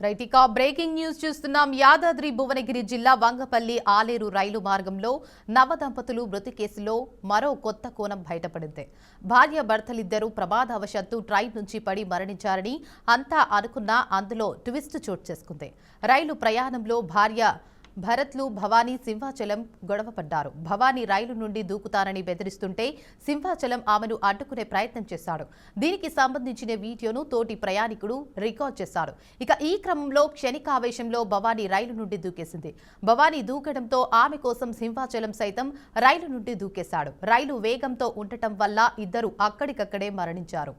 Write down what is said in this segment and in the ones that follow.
Right ఇక breaking news చూస్తున్నాం. యాదాద్రి భువనగిరి జిల్లా వంగపల్లి ఆలేరు రైలు మార్గంలో నవదంపతులు మృతి కేసులో మరో కొత్త కోణం బయటపడింది. భార్య భర్తలిద్దరూ ప్రమాదవశాత్తు ట్రైన్ నుంచి పడి మరణించారని అంతా అనుకున్నా అందులో ట్విస్ట్ చోటు చేసుకుంది. రైలు ప్రయాణంలో భార్య భరత్లు భవానీ సింహాచలం గొడవపడ్డారు. భవానీ రైలు నుండి దూకుతానని బెదిరిస్తుంటే సింహాచలం ఆమెను అడ్డుకునే ప్రయత్నం చేశాడు. దీనికి సంబంధించిన వీడియోను తోటి ప్రయాణికుడు రికార్డ్ చేశాడు. ఇక ఈ క్రమంలో క్షణికావేశంలో భవానీ రైలు నుండి దూకేసింది. భవానీ దూకడంతో ఆమె కోసం సింహాచలం సైతం రైలు నుండి దూకేశాడు. రైలు వేగంతో ఉండటం వల్ల ఇద్దరు అక్కడికక్కడే మరణించారు.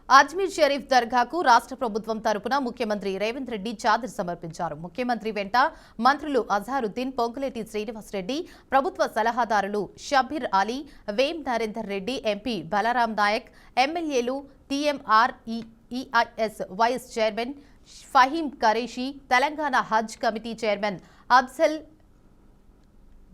అజ్మీర్ షరీఫ్ దర్గాకు రాష్ట్ర ప్రభుత్వం తరపున ముఖ్యమంత్రి రేవంత్ రెడ్డి చాదర్ సమర్పించారు. ముఖ్యమంత్రి వెంట మంత్రులు అజారుద్దీన్, పొంగులేటి శ్రీనివాసరెడ్డి, ప్రభుత్వ సలహాదారులు షబ్బీర్ అలీ, వేం నరేందర్ రెడ్డి, ఎంపీ బలరాం నాయక్, ఎమ్మెల్యేలు TMREIS vice chairman Faheem Qureshi, Telangana Hajj committee chairman Afzal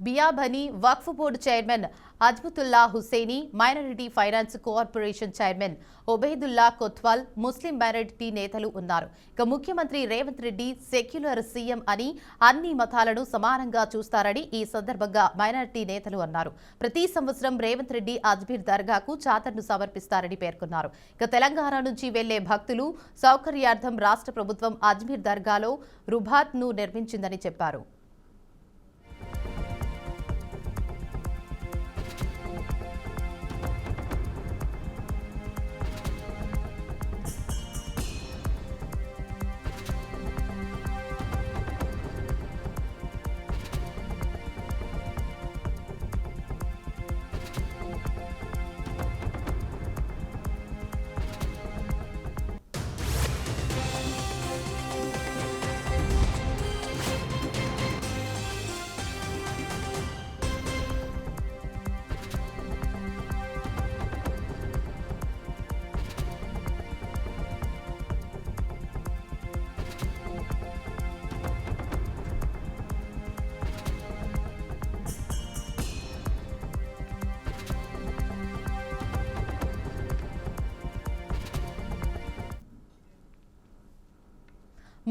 Biyabani, Waqf board chairman Azmatullah Hussaini, minority finance corporation chairman Obaidullah Kotwal, Muslim minority నేతలు ఉన్నారు. ఇక ముఖ్యమంత్రి రేవంత్ రెడ్డి సెక్యులర్ సీఎం అని, అన్ని మతాలను సమానంగా చూస్తారని ఈ సందర్భంగా మైనారిటీ నేతలు అన్నారు. ప్రతి సంవత్సరం రేవంత్ రెడ్డి అజ్మీర్ దర్గాకు చాదర్ను సమర్పిస్తారని పేర్కొన్నారు. ఇక తెలంగాణ నుంచి వెళ్లే భక్తులు సౌకర్యార్థం రాష్ట్ర ప్రభుత్వం అజ్మీర్ దర్గాలో రుబాత్ను నిర్మించిందని చెప్పారు.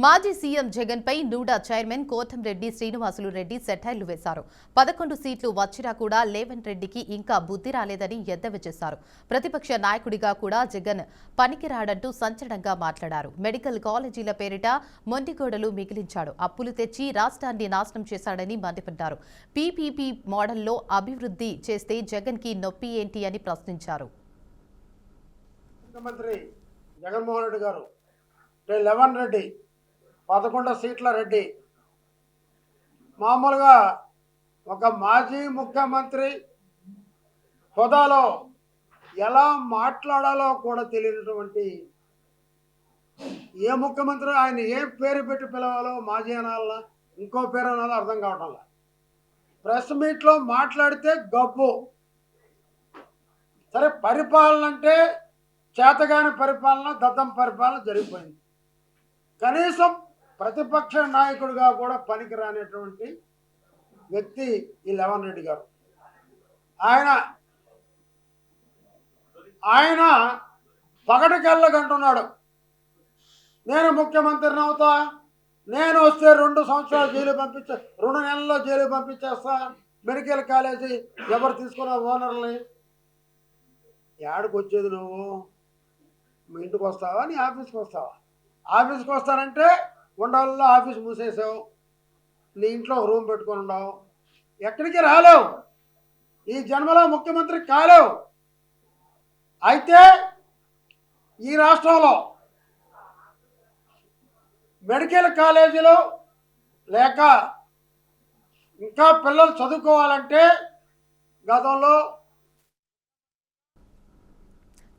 మాజీ సీఎం జగన్ పై నూడా చైర్మన్ కోటంరెడ్డి శ్రీనివాసులు రెడ్డి సెటైర్లు వేశారు. 11 సీట్లు వచ్చినా కూడా రేవంత్ రెడ్డికి ఇంకా బుద్ధి రాలేదని ఎద్దేవా చేశారు. ప్రతిపక్ష నాయకుడిగా కూడా జగన్ పనికిరాడంటూ సంచలనంగా మాట్లాడారు. మెడికల్ కాలేజీల పేరిట మొండిగోడలు మిగిలించాడు. అప్పులు తెచ్చి రాష్ట్రాన్ని నాశనం చేశాడని మండిపడ్డారు. పీపీపీ మోడల్లో అభివృద్ధి చేస్తే జగన్ కి నొప్పి ఏంటి అని ప్రశ్నించారు. ముఖ్యమంత్రి జగన్మోహన్ రెడ్డి గారు 11 రెడ్డి 11 సీట్ల రెడ్డి మామూలుగా ఒక మాజీ ముఖ్యమంత్రి హోదాలో ఎలా మాట్లాడాలో కూడా తెలియనటువంటి ఏ ముఖ్యమంత్రి ఆయన ఏ పేరు పెట్టి పిలవాలో మాజీ అనాలా ఇంకో పేరు అనాలో అర్థం కావటంలా. ప్రెస్ మీట్లో మాట్లాడితే గబ్బు. సరే, పరిపాలన అంటే చేతగాని పరిపాలన, దద్దం పరిపాలన జరిగిపోయింది. కనీసం ప్రతిపక్ష నాయకుడిగా కూడా పనికిరానటువంటి వ్యక్తి ఈ రేవంత్ రెడ్డి గారు. ఆయన పగటికెళ్ళగంటున్నాడు, నేను ముఖ్యమంత్రిని అవుతా, నేను వస్తే 2 సంవత్సరాలు జైలు 2 నెలల్లో జైలు పంపించేస్తా, మెడికల్ కాలేజీ ఎవరు తీసుకున్న ఓనర్ని. ఏడకు వచ్చేది నువ్వు? మీ ఇంటికి వస్తావా, నీ ఆఫీస్కి వస్తావా? ఆఫీస్కి వస్తానంటే ఉండవల్లో ఆఫీస్ మూసేసావు, నీ ఇంట్లో రూమ్ పెట్టుకొని ఉండవు, ఎక్కడికి రాలేవు, ఈ జన్మలో ముఖ్యమంత్రి కాలేవు. అయితే ఈ రాష్ట్రంలో మెడికల్ కాలేజీలో లేక ఇంకా పిల్లలు చదువుకోవాలంటే గతంలో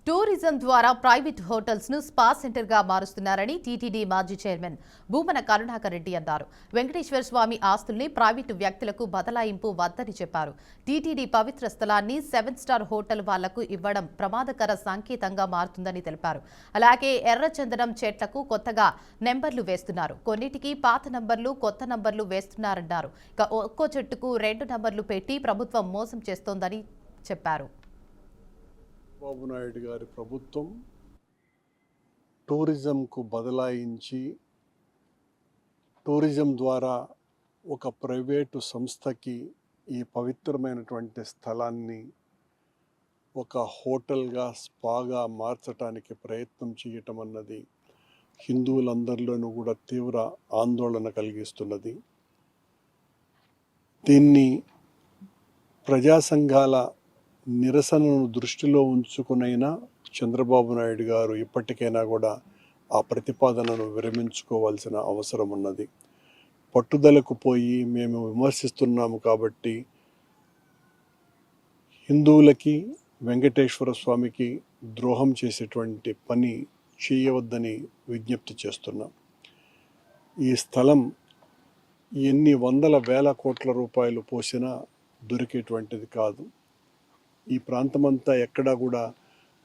టూరిజం ద్వారా ప్రైవేట్ హోటల్స్ ను స్పా సెంటర్ గా మారుస్తున్నారని టీటీడీ మాజీ చైర్మన్ భూమన కరుణాకర్ రెడ్డి అన్నారు. వెంకటేశ్వర స్వామి ఆస్తుల్ని ప్రైవేటు వ్యక్తులకు బదలాయింపు వద్దని చెప్పారు. టీటీడీ పవిత్ర స్థలాన్ని 7 స్టార్ హోటల్ వాళ్లకు ఇవ్వడం ప్రమాదకర సంకేతంగా మారుతుందని తెలిపారు. అలాగే ఎర్రచందనం చెట్లకు కొత్తగా నెంబర్లు వేస్తున్నారు. కొన్నిటికి పాత నంబర్లు, కొత్త నంబర్లు వేస్తున్నారన్నారు. ఇక ఒక్కో చెట్టుకు 2 నంబర్లు పెట్టి ప్రభుత్వం మోసం చేస్తోందని చెప్పారు. చంద్రబాబు నాయుడు గారి ప్రభుత్వం టూరిజంకు బదలాయించి టూరిజం ద్వారా ఒక ప్రైవేటు సంస్థకి ఈ పవిత్రమైనటువంటి స్థలాన్ని ఒక హోటల్గా స్పాగా మార్చడానికి ప్రయత్నం చేయటం అన్నది హిందువులందరిలోనూ కూడా తీవ్ర ఆందోళన కలిగిస్తున్నది. దీన్ని ప్రజా సంఘాల నిరసనను దృష్టిలో ఉంచుకునైనా చంద్రబాబు నాయుడు గారు ఇప్పటికైనా కూడా ఆ ప్రతిపాదనను విరమించుకోవాల్సిన అవసరం ఉన్నది. పట్టుదలకు పోయి మేము విమర్శిస్తున్నాము కాబట్టి హిందువులకి వెంకటేశ్వర స్వామికి ద్రోహం చేసేటువంటి పని చేయవద్దని విజ్ఞప్తి చేస్తున్నాం. ఈ స్థలం ఎన్ని వందల వేల కోట్ల రూపాయలు పోసినా దొరికేటువంటిది కాదు. ఈ ప్రాంతమంతా ఎక్కడా కూడా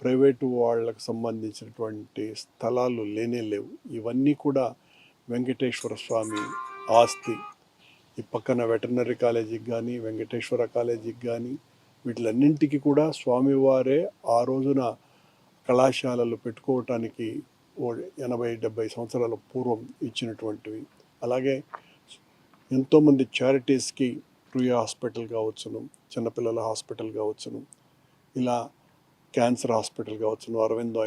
ప్రైవేటు వాళ్ళకు సంబంధించినటువంటి స్థలాలు లేవు. ఇవన్నీ కూడా వెంకటేశ్వర స్వామి ఆస్తి. ఈ పక్కన వెటర్నరీ కాలేజీకి కానీ, వెంకటేశ్వర కాలేజీకి కానీ, వీటిలన్నింటికి కూడా స్వామివారే ఆ రోజున కళాశాలలు పెట్టుకోవటానికి 80-70 సంవత్సరాల పూర్వం ఇచ్చినటువంటివి. అలాగే ఎంతోమంది చారిటీస్కి రుయా హాస్పిటల్ కావచ్చును, చిన్నపిల్లల హాస్పిటల్ కావచ్చును, ఇలా క్యాన్సర్ హాస్పిటల్ కావచ్చును, అరవింద్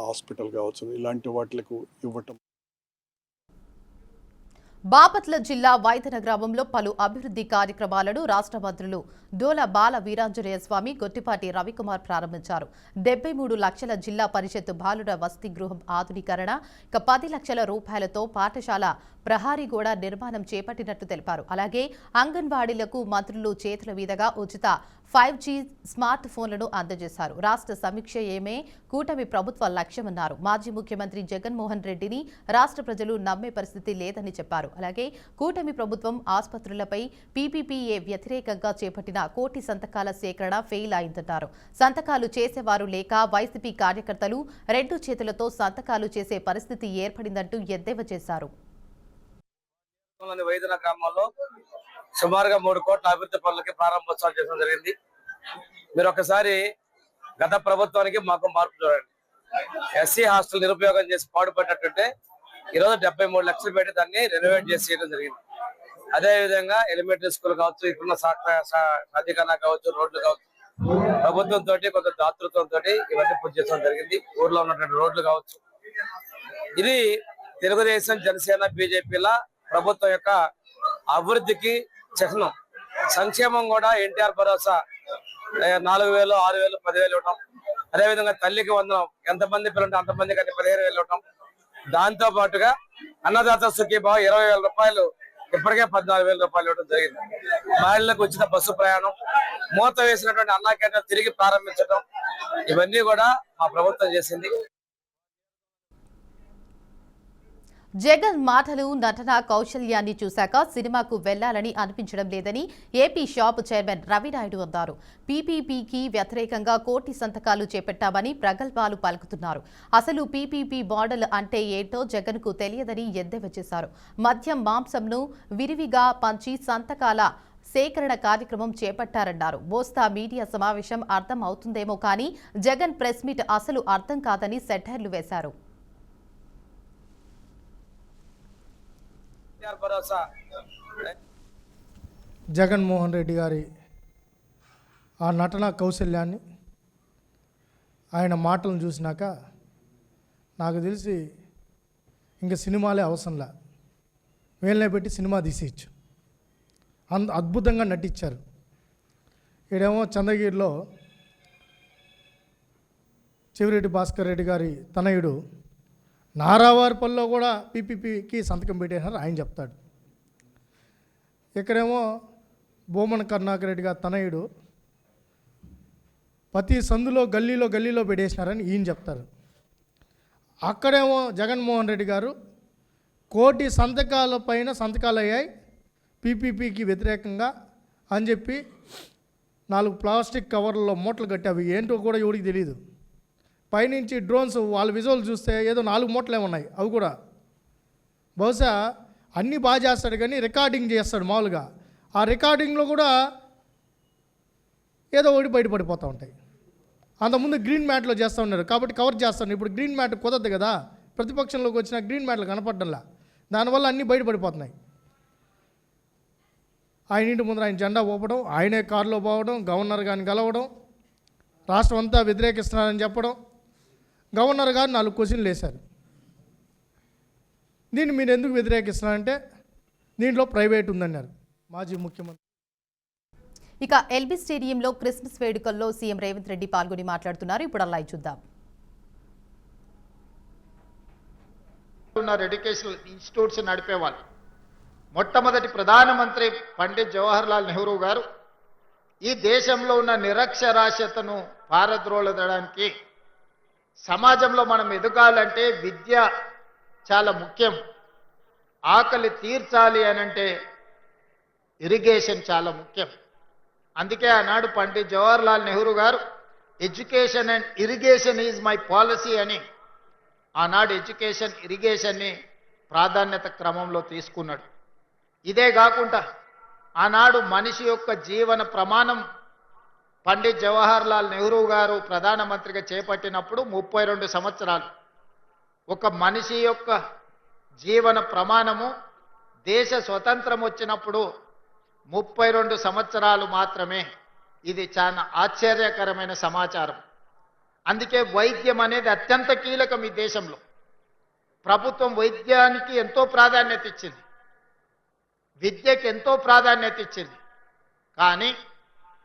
హాస్పిటల్ కావచ్చును, ఇలాంటి వాటికి ఇవ్వటం. బాపట్ల జిల్లా వైతన గ్రామంలో పలు అభివృద్ధి కార్యక్రమాలను రాష్ట్ర మంత్రులు డోల బాల వీరాంజనేయ స్వామి, గొట్టిపాటి రవికుమార్ ప్రారంభించారు. 73 లక్షల జిల్లా పరిషత్ బాలుర వసతి గృహం ఆధునీకరణ, 10 లక్షల రూపాయలతో పాఠశాల ప్రహారీ గోడ నిర్మాణం చేపట్టినట్టు తెలిపారు. అలాగే అంగన్వాడీలకు మంత్రులు చేతుల మీదుగా ఉచిత 5G స్మార్ట్ ఫోన్లను అందజేశారు. రాష్ట్ర సమీక్ష ఏమే కూటమి ప్రభుత్వ లక్ష్యమన్నారు. మాజీ ముఖ్యమంత్రి జగన్మోహన్ రెడ్డిని రాష్ట్ర ప్రజలు నమ్మే పరిస్థితి లేదని చెప్పారు. అలాగే కూటమి ప్రభుత్వం ఆసుపత్రులపై పీపీపీఏ వ్యతిరేకంగా చేపట్టిన కోటి సంతకాల సేకరణ ఫెయిల్ అయిందన్నారు. సంతకాలు చేసేవారు లేక వైసీపీ కార్యకర్తలు 2 చేతులతో సంతకాలు చేసే పరిస్థితి ఏర్పడిందంటూ ఎద్దేవా చేశారు. వైద్య గ్రామంలో సుమారుగా 3 కోట్ల అభివృద్ధి పనులకి ప్రారంభోత్సవాలు చేయడం జరిగింది. మీరు ఒకసారి గత ప్రభుత్వానికి మాకు మార్పు చూడండి. ఎస్సీ హాస్టల్ నిరుపయోగం చేసి పాడుపడినట్టుంటే ఈరోజు 73 లక్షలు పెట్టి దాన్ని రెనోవేట్ చేసి చేయడం జరిగింది. అదేవిధంగా ఎలిమెంటరీ స్కూల్ కావచ్చు, ఇప్పుడున్న సాధికారణ కావచ్చు, రోడ్లు కావచ్చు, ప్రభుత్వంతో కొంత దాతృత్వంతో ఇవన్నీ పూర్తి చేయడం జరిగింది. ఊర్లో ఉన్నటువంటి రోడ్లు కావచ్చు. ఇది తెలుగుదేశం, జనసేన, బీజేపీల ప్రభుత్వం యొక్క అభివృద్ధికి చిహ్నం. సంక్షేమం కూడా ఎన్టీఆర్ భరోసా 4,000, 6,000, 10,000 ఇవ్వటం. అదేవిధంగా తల్లికి వందనం, ఎంతమంది పిల్లలు అంతమందికి 15,000 ఇవ్వటం. దాంతో పాటుగా అన్నదాత సుఖీభావ 20,000 రూపాయలు, ఇప్పటికే 14,000 రూపాయలు ఇవ్వడం జరిగింది. మహిళలకు ఉచిత బస్సు ప్రయాణం, మూత వేసినటువంటి అన్నా క్యాంటీన్ తిరిగి ప్రారంభించడం, ఇవన్నీ కూడా మా ప్రభుత్వం చేసింది. జగన్ మాటలు, నటన కౌశల్యాన్ని చూశాక సినిమాకు వెళ్లాలని అనిపించడం లేదని ఏపీ షాప్ చైర్మన్ రవినాయుడు అన్నారు. పీపీపీకి వ్యతిరేకంగా కోటి సంతకాలు చేపట్టామని ప్రగల్భాలు పలుకుతున్నారు. అసలు పీపీపీ మోడల్ అంటే ఏంటో జగన్కు తెలియదని ఎద్దేవా చేశారు. మద్యం, మాంసంను విరివిగా పంచి సంతకాల సేకరణ కార్యక్రమం చేపట్టారన్నారు. మోస్తా మీడియా సమావేశం అర్థం అవుతుందేమో కానీ జగన్ ప్రెస్ మీట్ అసలు అర్థం కాదని సెటైర్లు వేశారు. జగన్మోహన్ రెడ్డి గారి ఆ నటన కౌశల్యాన్ని, ఆయన మాటలను చూసినాక నాకు తెలిసి ఇంకా సినిమాలే అవసరంలా, వీళ్ళనే పెట్టి సినిమా తీసేయచ్చు. అద్భుతంగా నటించారు. ఈడేమో చంద్రగిరిలో చెవిరెడ్డి భాస్కర్ రెడ్డి గారి తనయుడు నారావారిపల్లిలో కూడా పీపీపీకి సంతకం పెట్టేశారు ఆయన చెప్తాడు. ఇక్కడేమో భూమన కరుణాకర్ రెడ్డి గారి తనయుడు ప్రతి సందులో గల్లీలో పెట్టేసినారని ఈయన చెప్తారు. అక్కడేమో జగన్మోహన్ రెడ్డి గారు 1 కోటి సంతకాల పైన సంతకాలు అయ్యాయి పీపీపీకి వ్యతిరేకంగా అని చెప్పి 4 ప్లాస్టిక్ కవర్లలో మూటలు కట్టి అవి ఏంటో కూడా ఎవరికి తెలియదు. పైనుంచి డ్రోన్స్ వాళ్ళ విజువల్ చూస్తే ఏదో 4 మూటలే ఉన్నాయి. అవి కూడా బహుశా అన్నీ బాగా చేస్తాడు కానీ రికార్డింగ్ చేస్తాడు మామూలుగా. ఆ రికార్డింగ్లో కూడా ఏదో ఒకటి బయటపడిపోతూ ఉంటాయి. అంతకుముందు గ్రీన్ మ్యాట్లో చేస్తూ ఉన్నారు కాబట్టి కవర్ చేస్తాను. ఇప్పుడు గ్రీన్ మ్యాట్ కుదరదు కదా, ప్రతిపక్షంలోకి వచ్చిన గ్రీన్ మ్యాట్లు కనపడడంలా, దానివల్ల అన్నీ బయటపడిపోతున్నాయి. ఆయన ఇంటి ముందర ఆయన జెండా ఊపడం, ఆయనే కారులో పోవడం, గవర్నర్ గారిని కలవడం, రాష్ట్రం అంతా వ్యతిరేకిస్తున్నారని చెప్పడం, గవర్నర్ గారు 4 క్వశ్చన్లు వేశారు. దీన్ని మీరు ఎందుకు వ్యతిరేకిస్తున్నారంటే దీంట్లో ప్రైవేట్ ఉందన్నారు మాజీ ముఖ్యమంత్రి. ఇక ఎల్బీ స్టేడియంలో క్రిస్మస్ వేడుకల్లో సీఎం రేవంత్ రెడ్డి పాల్గొని మాట్లాడుతున్నారు. ఇప్పుడు అలా చూద్దాం. ఎడ్యుకేషనల్ ఇన్స్టిట్యూట్స్ నడిపేవాళ్ళు. మొట్టమొదటి ప్రధానమంత్రి పండిత్ జవహర్లాల్ నెహ్రూ గారు ఈ దేశంలో ఉన్న నిరక్షరాస్యతను పారద్రోలడానికి, సమాజంలో మనం ఎదగాలంటే విద్య చాలా ముఖ్యం, ఆకలి తీర్చాలి అనంటే ఇరిగేషన్ చాలా ముఖ్యం. అందుకే ఆనాడు పండిత్ జవహర్లాల్ నెహ్రూ గారు education and irrigation is my policy అని ఆనాడు ఎడ్యుకేషన్ ఇరిగేషన్ని ప్రాధాన్యత క్రమంలో తీసుకున్నాడు. ఇదే కాకుండా ఆనాడు మనిషి యొక్క జీవన ప్రమాణం పండిత్ జవహర్లాల్ నెహ్రూ గారు ప్రధానమంత్రిగా చేపట్టినప్పుడు 32 సంవత్సరాలు. ఒక మనిషి యొక్క జీవన ప్రమాణము దేశ స్వతంత్రం వచ్చినప్పుడు 32 సంవత్సరాలు మాత్రమే. ఇది చాలా ఆశ్చర్యకరమైన సమాచారం. అందుకే వైద్యం అనేది అత్యంత కీలకం ఈ దేశంలో. ప్రభుత్వం వైద్యానికి ఎంతో ప్రాధాన్యత ఇచ్చింది, విద్యకి ఎంతో ప్రాధాన్యత ఇచ్చింది. కానీ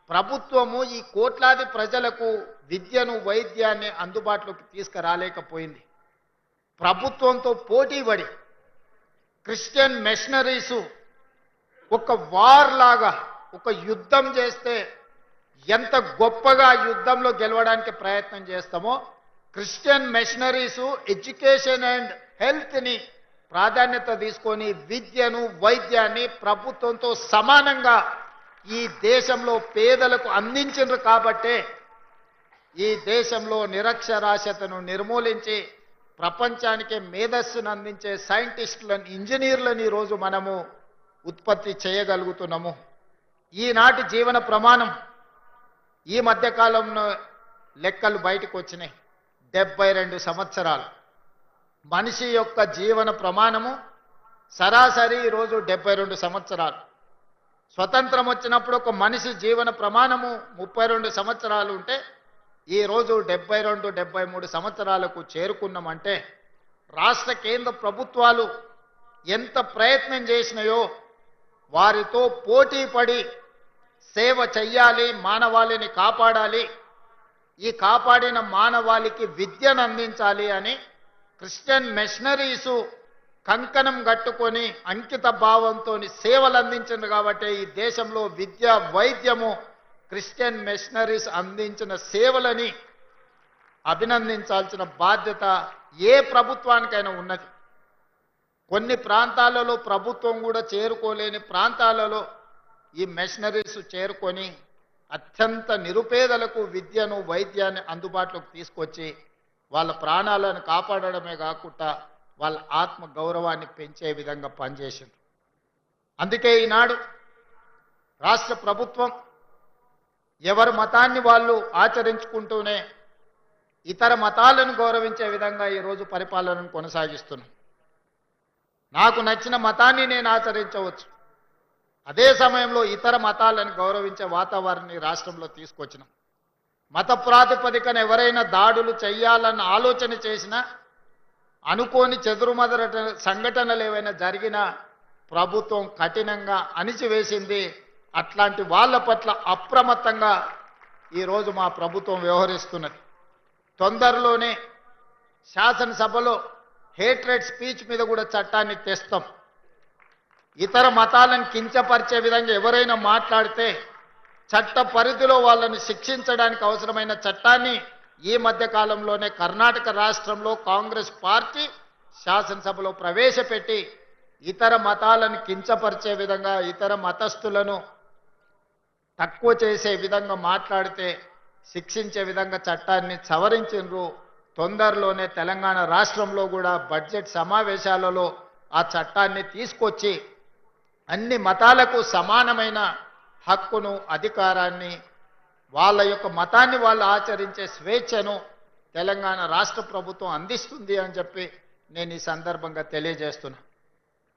ప్రభుత్వము ఈ కోట్లాది ప్రజలకు విద్యను, వైద్యాన్ని అందుబాటులోకి తీసుకురాలేకపోయింది. ప్రభుత్వంతో పోటీపడి క్రిస్టియన్ మిషనరీసు ఒక వార్ లాగా ఒక యుద్ధం చేస్తే ఎంత గొప్పగా యుద్ధంలో గెలవడానికి ప్రయత్నం చేస్తామో, క్రిస్టియన్ మిషనరీసు ఎడ్యుకేషన్ అండ్ హెల్త్ని ప్రాధాన్యత తీసుకొని విద్యను, వైద్యాన్ని ప్రభుత్వంతో సమానంగా ఈ దేశంలో పేదలకు అందించారు. కాబట్టే ఈ దేశంలో నిరక్షరాస్యతను నిర్మూలించి ప్రపంచానికి మేధస్సును అందించే సైంటిస్టులను, ఇంజనీర్లను ఈరోజు మనము ఉత్పత్తి చేయగలుగుతున్నాము. ఈనాటి జీవన ప్రమాణం ఈ మధ్యకాలంలో లెక్కలు బయటకు వచ్చినాయి. 72 సంవత్సరాలు మనిషి యొక్క జీవన ప్రమాణము సరాసరి ఈరోజు 72 సంవత్సరాలు. స్వతంత్రం వచ్చినప్పుడు ఒక మనిషి జీవన ప్రమాణము 32 సంవత్సరాలు ఉంటే ఈరోజు 72, 73 సంవత్సరాలకు చేరుకున్నామంటే రాష్ట్ర కేంద్ర ప్రభుత్వాలు ఎంత ప్రయత్నం చేసినాయో వారితో పోటీ పడి సేవ చెయ్యాలి, మానవాళిని కాపాడాలి, ఈ కాపాడిన మానవాళికి విద్యను అందించాలి అని క్రిస్టియన్ మిషనరీసు కంకణం కట్టుకొని అంకిత భావంతో సేవలు అందించింది. కాబట్టి ఈ దేశంలో విద్య, వైద్యము క్రిస్టియన్ మిషనరీస్ అందించిన సేవలని అభినందించాల్సిన బాధ్యత ఏ ప్రభుత్వానికైనా ఉన్నది. కొన్ని ప్రాంతాలలో ప్రభుత్వం కూడా చేరుకోలేని ప్రాంతాలలో ఈ మిషనరీస్ చేరుకొని అత్యంత నిరుపేదలకు విద్యను, వైద్యాన్ని అందుబాటులోకి తీసుకొచ్చి వాళ్ళ ప్రాణాలను కాపాడడమే కాకుండా వాళ్ళ ఆత్మ గౌరవాన్ని పెంచే విధంగా పనిచేసింది. అందుకే ఈనాడు రాష్ట్ర ప్రభుత్వం ఎవరి మతాన్ని వాళ్ళు ఆచరించుకుంటూనే ఇతర మతాలను గౌరవించే విధంగా ఈరోజు పరిపాలనను కొనసాగిస్తున్నాం. నాకు నచ్చిన మతాన్ని నేను ఆచరించవచ్చు, అదే సమయంలో ఇతర మతాలను గౌరవించే వాతావరణాన్ని రాష్ట్రంలో తీసుకొచ్చినాం. మత ప్రాతిపదికన ఎవరైనా దాడులు చేయాలన్న ఆలోచన చేసినా, అనుకోని చెదురుమదర సంఘటనలు ఏవైనా జరిగినా ప్రభుత్వం కఠినంగా అణిచివేసింది. అట్లాంటి వాళ్ళ పట్ల అప్రమత్తంగా ఈరోజు మా ప్రభుత్వం వ్యవహరిస్తున్నది. తొందరలోనే శాసనసభలో హేట్రెడ్ స్పీచ్ మీద కూడా చట్టాన్ని తెస్తాం. ఇతర మతాలను కించపరిచే విధంగా ఎవరైనా మాట్లాడితే చట్ట పరిధిలో వాళ్ళని శిక్షించడానికి అవసరమైన చట్టాన్ని ఈ మధ్య కాలంలోనే కర్ణాటక రాష్ట్రంలో కాంగ్రెస్ పార్టీ శాసనసభలో ప్రవేశపెట్టి ఇతర మతాలను కించపరిచే విధంగా, ఇతర మతస్థులను తక్కువ చేసే విధంగా మాట్లాడితే శిక్షించే విధంగా చట్టాన్ని సవరించిండ్రు. తొందరలోనే తెలంగాణ రాష్ట్రంలో కూడా బడ్జెట్ సమావేశాలలో ఆ చట్టాన్ని తీసుకొచ్చి అన్ని మతాలకు సమానమైన హక్కును, అధికారాన్ని, వాళ్ళ యొక్క మతాన్ని వాళ్ళు ఆచరించే స్వేచ్ఛను తెలంగాణ రాష్ట్ర ప్రభుత్వం అందిస్తుంది అని చెప్పి నేను ఈ సందర్భంగా తెలియజేస్తున్నా.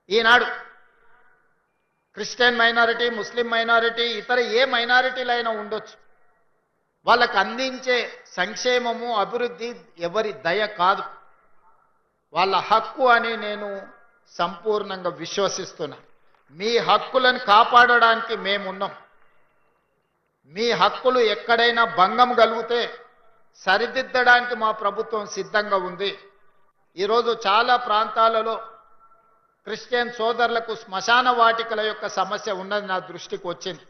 ఈనాడు క్రిస్టియన్ మైనారిటీ, ముస్లిం మైనారిటీ, ఇతర ఏ మైనారిటీలైనా ఉండొచ్చు, వాళ్ళకు అందించే సంక్షేమము, అభివృద్ధి ఎవరి దయ కాదు, వాళ్ళ హక్కు అని నేను సంపూర్ణంగా విశ్వసిస్తున్నా. మీ హక్కులను కాపాడడానికి మేమున్నాం. మీ హక్కులు ఎక్కడైనా భంగం కలిగితే సరిదిద్దడానికి మా ప్రభుత్వం సిద్ధంగా ఉంది. ఈరోజు చాలా ప్రాంతాలలో క్రిస్టియన్ సోదరులకు శ్మశాన వాటికల యొక్క సమస్య ఉన్నది నా దృష్టికి వచ్చింది.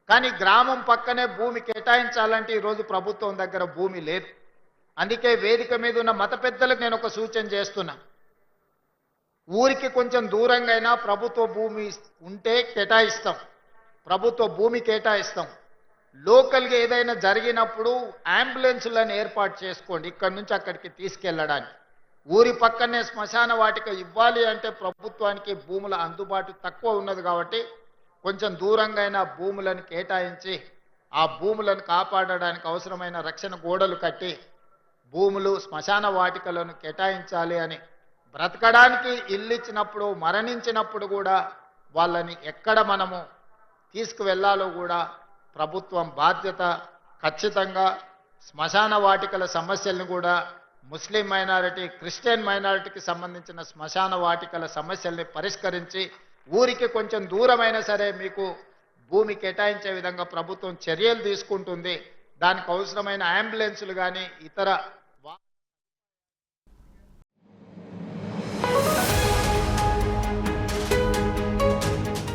కానీ గ్రామం పక్కనే భూమి కేటాయించాలంటే ఈరోజు ప్రభుత్వం దగ్గర భూమి లేదు. అందుకే వేదిక మీద ఉన్న మత పెద్దలకు నేను ఒక సూచన చేస్తున్నా. ఊరికి కొంచెం దూరంగా అయినా ప్రభుత్వ భూమి ఉంటే కేటాయిస్తాం, ప్రభుత్వ భూమి కేటాయిస్తాం. లోకల్గా ఏదైనా జరిగినప్పుడు అంబులెన్సులను ఏర్పాటు చేసుకోండి ఇక్కడి నుంచి అక్కడికి తీసుకెళ్ళడానికి. ఊరి పక్కనే శ్మశాన వాటిక ఇవ్వాలి అంటే ప్రభుత్వానికి భూముల అందుబాటు తక్కువ ఉన్నది కాబట్టి కొంచెం దూరంగా అయినా భూములను కేటాయించి ఆ భూములను కాపాడడానికి అవసరమైన రక్షణ గోడలు కట్టి భూములు, శ్మశాన వాటికలను కేటాయించాలి అని, బ్రతకడానికి ఇల్లు ఇచ్చినప్పుడు, మరణించినప్పుడు కూడా వాళ్ళని ఎక్కడ మనము తీసుకువెళ్ళాలో కూడా ప్రభుత్వం బాధ్యత. ఖచ్చితంగా శ్మశాన వాటికల సమస్యలను కూడా ముస్లిం మైనారిటీ, క్రిస్టియన్ మైనారిటీకి సంబంధించిన శ్మశాన వాటికల సమస్యల్ని పరిష్కరించి ఊరికి కొంచెం దూరమైనా సరే మీకు భూమి కేటాయించే విధంగా ప్రభుత్వం చర్యలు తీసుకుంటుంది. దానికి అవసరమైన అంబులెన్సులు కానీ ఇతర